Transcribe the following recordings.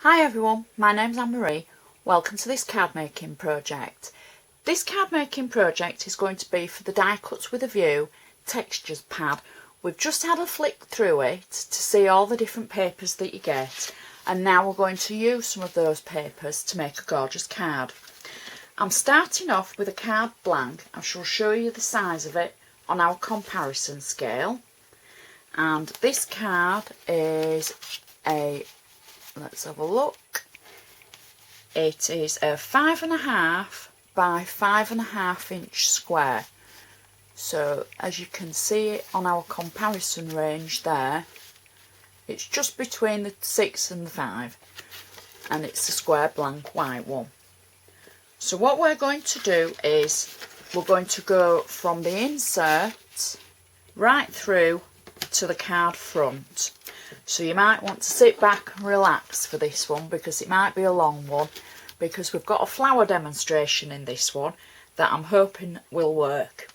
Hi everyone, my name's Anne-Marie. Welcome to this card making project. This card making project is going to be for the Die Cuts with a View textures pad. We've just had a flick through it to see all the different papers that you get, and now we're going to use some of those papers to make a gorgeous card. I'm starting off with a card blank. I shall show you the size of it on our comparison scale, and this card is let's have a look. It is a 5.5 by 5.5 inch square. So as you can see it on our comparison range there, it's just between the 6 and the 5, and it's a square blank white one. So what we're going to do is we're going to go from the insert right through to the card front. So you might want to sit back and relax for this one, because it might be a long one, because we've got a flower demonstration in this one that I'm hoping will work.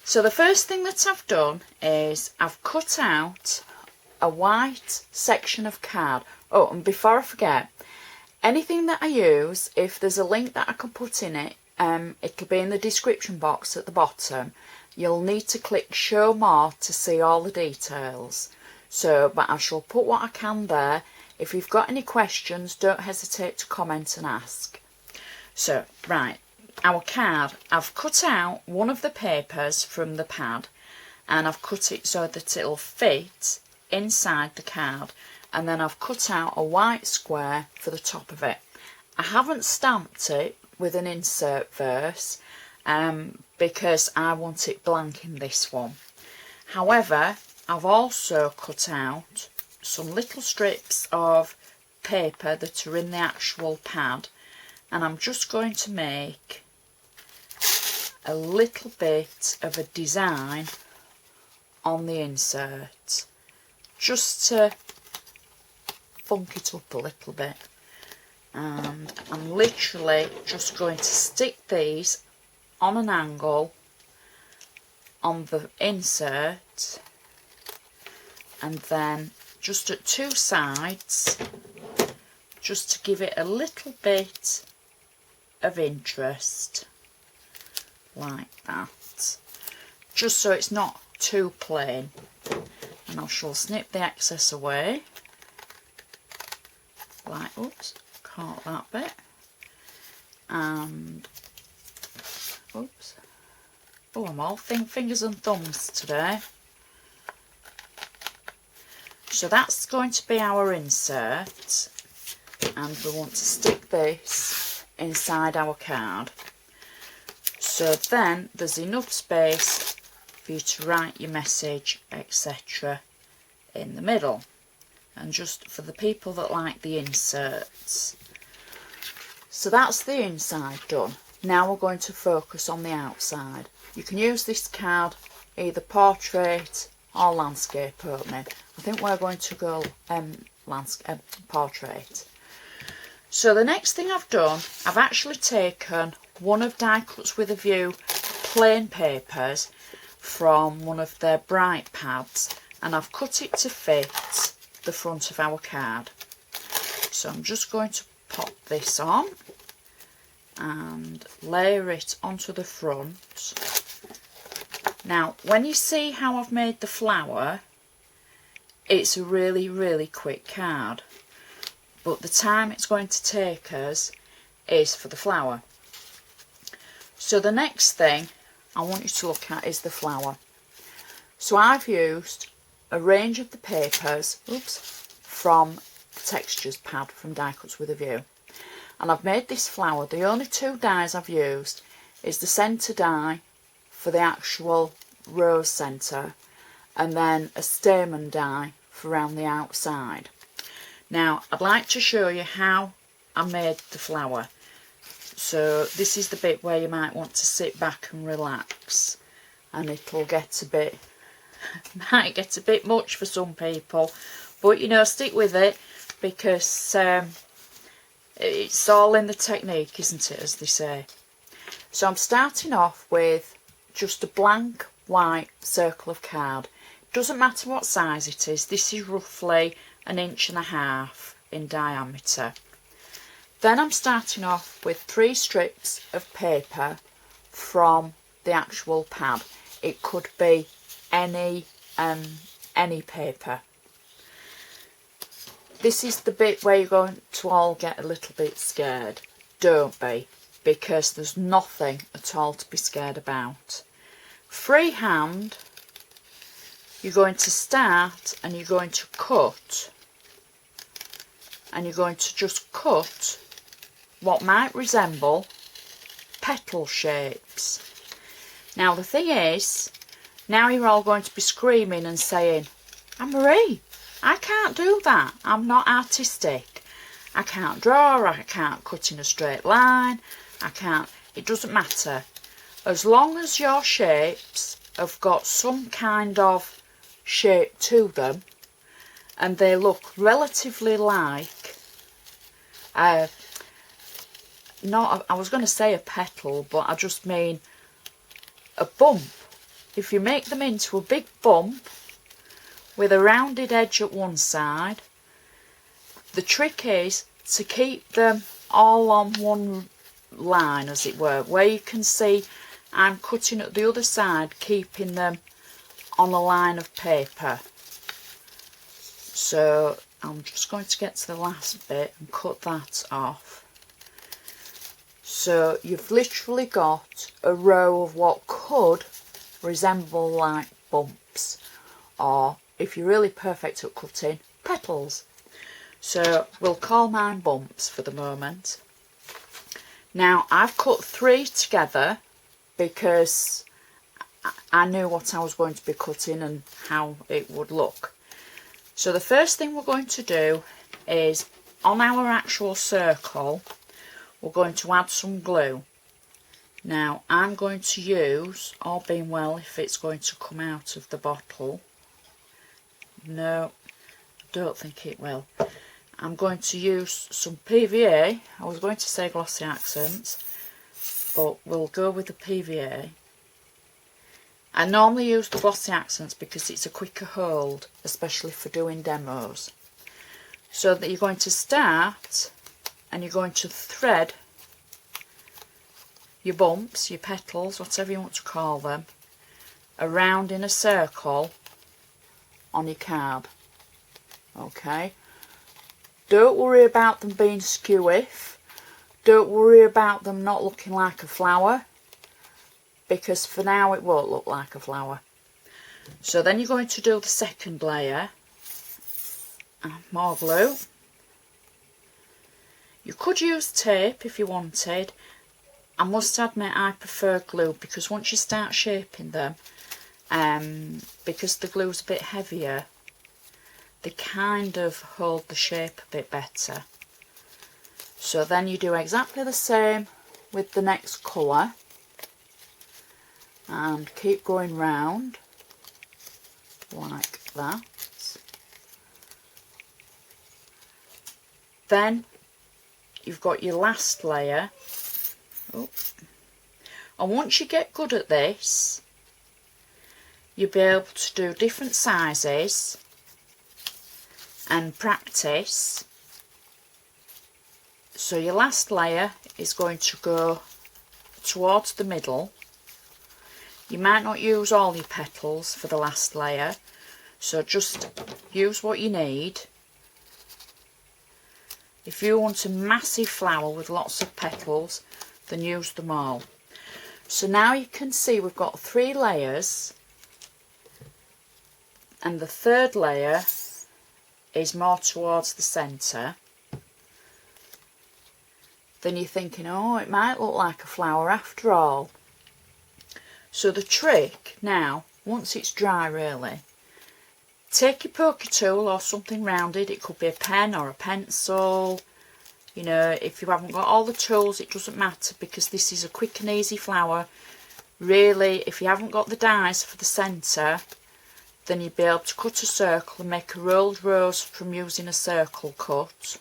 So the first thing that I've done is I've cut out a white section of card. Oh, and before I forget, anything that I use, if there's a link that I can put in it, it'll be in the description box at the bottom. You'll need to click show more to see all the details. So, but I shall put what I can there. If you've got any questions, don't hesitate to comment and ask. So, right, our card, I've cut out one of the papers from the pad, and I've cut it so that it'll fit inside the card, and then I've cut out a white square for the top of it. I haven't stamped it with an insert verse because I want it blank in this one. However, I've also cut out some little strips of paper that are in the actual pad, and I'm just going to make a little bit of a design on the insert, just to funk it up a little bit. And I'm literally just going to stick these on an angle on the insert, and then just at two sides, just to give it a little bit of interest, like that, just so it's not too plain. And I shall snip the excess away, like, oops, caught that bit, and oops, oh, I'm all fingers and thumbs today. So that's going to be our insert, and we want to stick this inside our card. So then there's enough space for you to write your message, etc. in the middle. And just for the people that like the inserts. So that's the inside done. Now we're going to focus on the outside. You can use this card either portrait or landscape opening. I think we're going to go landscape portrait. So the next thing I've done, I've actually taken one of Die Cuts with a View plain papers from one of their bright pads, and I've cut it to fit the front of our card. So I'm just going to pop this on and layer it onto the front. Now, when you see how I've made the flower, it's a really quick card, but the time it's going to take us is for the flower. So the next thing I want you to look at is the flower. So I've used a range of the papers, from the textures pad from Die Cuts with a View, and I've made this flower. The only two dies I've used is the centre die for the actual rose centre, and then a stamen die for around the outside. Now I'd like to show you how I made the flower. So this is the bit where you might want to sit back and relax, and it'll get a bit might get a bit much for some people, but you know, stick with it, because it's all in the technique, isn't it, as they say. So I'm starting off with just a blank white circle of card. Doesn't matter what size it is. This is roughly 1.5 inches in diameter. Then I'm starting off with 3 strips of paper from the actual pad. It could be any paper. This is the bit where you're going to all get a little bit scared. Don't be, because there's nothing at all to be scared about. Freehand, you're going to start and you're going to cut, and you're going to just cut what might resemble petal shapes. Now the thing is, now you're all going to be screaming and saying, Anne-Marie, I can't do that, I'm not artistic, I can't draw, I can't cut in a straight line, I can't. It doesn't matter. As long as your shapes have got some kind of shape to them and they look relatively like I was going to say a petal, but I just mean a bump. If you make them into a big bump with a rounded edge at one side, the trick is to keep them all on one line, as it were, where you can see I'm cutting at the other side, keeping them on a line of paper. So I'm just going to get to the last bit and cut that off. So you've literally got a row of what could resemble like bumps, or if you're really perfect at cutting, petals. So we'll call mine bumps for the moment. Now I've cut 3 together because I knew what I was going to be cutting and how it would look. So the first thing we're going to do is, on our actual circle, we're going to add some glue. Now I'm going to use, all being well, if it's going to come out of the bottle. No, I don't think it will. I'm going to use some PVA. I was going to say glossy accents, but we'll go with the PVA. I normally use the glossy accents because it's a quicker hold, especially for doing demos. So that you're going to start and you're going to thread your bumps, your petals, whatever you want to call them, around in a circle on your card. Okay? Don't worry about them being skew-if. Don't worry about them not looking like a flower, because for now it won't look like a flower. So then you're going to do the second layer. More glue. You could use tape if you wanted. I must admit I prefer glue, because once you start shaping them, because the glue's a bit heavier, they kind of hold the shape a bit better. So then you do exactly the same with the next colour and keep going round like that. Then you've got your last layer. Oh. And once you get good at this, you'll be able to do different sizes and practice. So your last layer is going to go towards the middle. You might not use all your petals for the last layer, so just use what you need. If you want a massive flower with lots of petals, then use them all. So now you can see we've got 3 layers, and the third layer is more towards the centre. Then you're thinking, oh, it might look like a flower after all. So the trick now, once it's dry really, take your poker tool or something rounded. It could be a pen or a pencil. You know, if you haven't got all the tools, it doesn't matter, because this is a quick and easy flower. Really, if you haven't got the dies for the centre, then you'll be able to cut a circle and make a rolled rose from using a circle cut.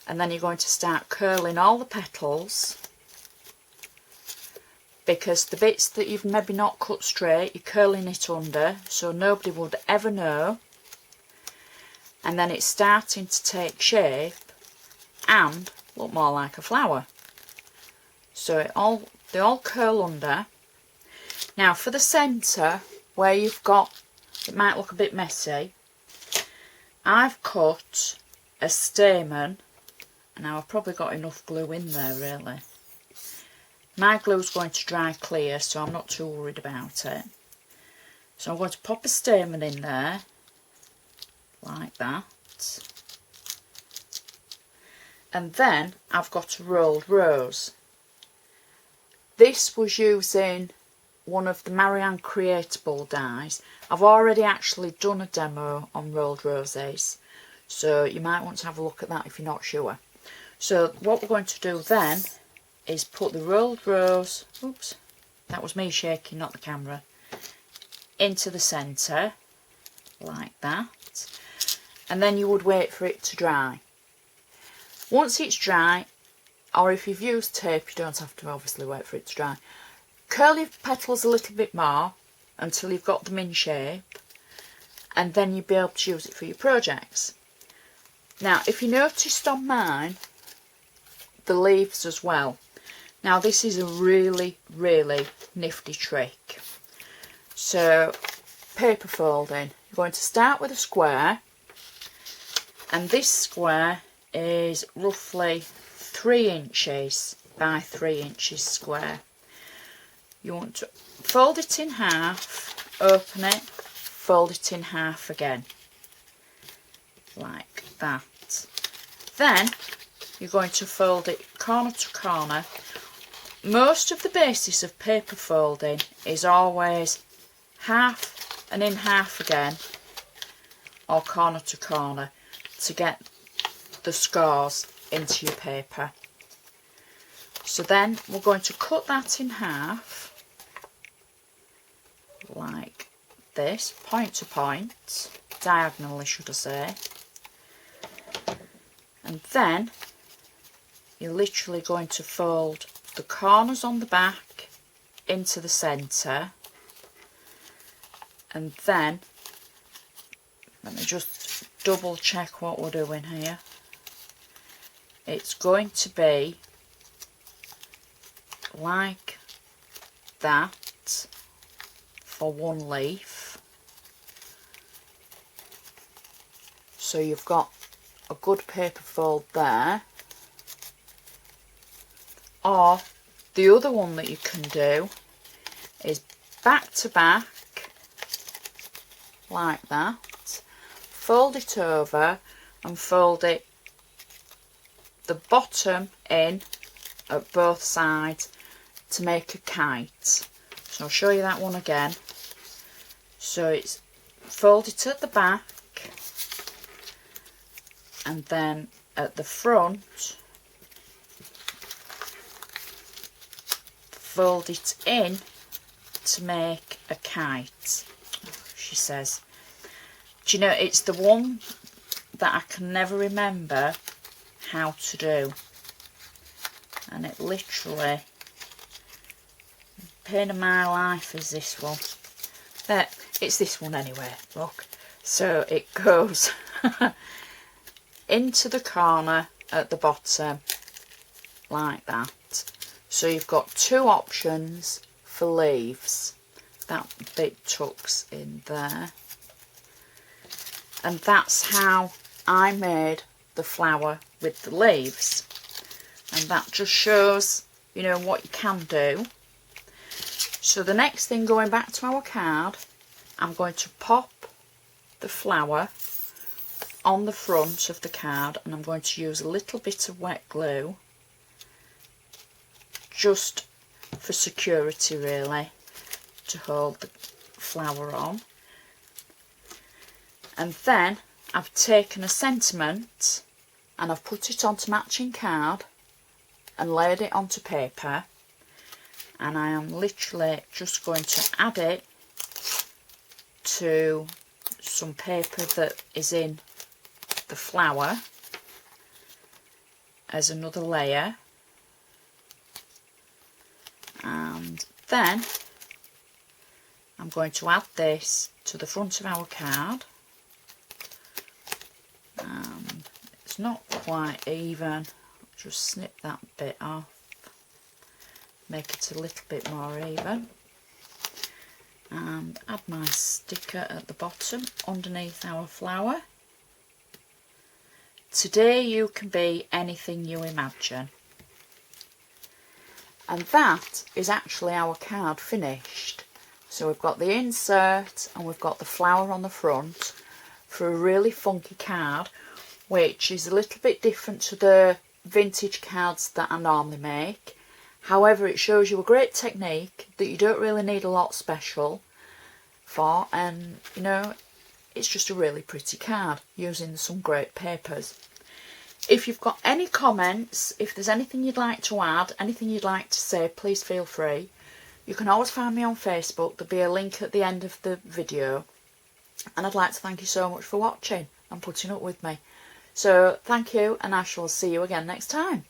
And then you're going to start curling all the petals, because the bits that you've maybe not cut straight, you're curling it under, so nobody would ever know. and then it's starting to take shape and look more like a flower. So they all curl under. Now for the centre, where you've got, it might look a bit messy, I've cut a stamen. Now I've probably got enough glue in there really. My glue's going to dry clear, so I'm not too worried about it. So I'm going to pop a stamen in there, like that. And then I've got a rolled rose. This was using one of the Marianne Creatable dies. I've already actually done a demo on rolled roses, so you might want to have a look at that if you're not sure. So what we're going to do then is put the rolled rose, oops, that was me shaking, not the camera, into the centre, like that. And then you would wait for it to dry. Once it's dry, or if you've used tape, you don't have to obviously wait for it to dry. Curl your petals a little bit more until you've got them in shape, and then you'll be able to use it for your projects. Now, if you noticed on mine, the leaves as well. Now this is a really, really nifty trick. So, paper folding. You're going to start with a square, and this square is roughly 3 inches by 3 inches square. You want to fold it in half, open it, fold it in half again, like that. Then you're going to fold it corner to corner. Most of the basis of paper folding is always half and in half again, or corner to corner, to get the scores into your paper. So then we're going to cut that in half, like this, point to point, diagonally should I say. And then you're literally going to fold the corners on the back into the centre, and then let me just double check what we're doing here. It's going to be like that for one leaf, so you've got a good paper fold there. Or the other one that you can do is back to back, like that, fold it over and fold it the bottom in at both sides to make a kite. So I'll show you that one again. So it's fold it at the back, and then at the front fold it in to make a kite, she says. Do you know, it's the one that I can never remember how to do, and it literally, pain of my life is this one. There, it's this one anyway, look. So it goes into the corner at the bottom, like that. So you've got two options for leaves. That bit tucks in there. And that's how I made the flower with the leaves. And that just shows, you know, what you can do. So the next thing, going back to our card, I'm going to pop the flower on the front of the card, and I'm going to use a little bit of wet glue, just for security really, to hold the flower on. And then I've taken a sentiment and I've put it onto matching card and laid it onto paper, and I am literally just going to add it to some paper that is in the flower as another layer. And then I'm going to add this to the front of our card, not quite even. Just snip that bit off, make it a little bit more even, and add my sticker at the bottom underneath our flower. Today you can be anything you imagine. And that is actually our card finished. So we've got the insert and we've got the flower on the front for a really funky card, which is a little bit different to the vintage cards that I normally make. However, it shows you a great technique that you don't really need a lot special for, and you know, it's just a really pretty card using some great papers. If you've got any comments, if there's anything you'd like to add, anything you'd like to say, please feel free. You can always find me on Facebook. There'll be a link at the end of the video. And I'd like to thank you so much for watching and putting up with me. So thank you, and I shall see you again next time.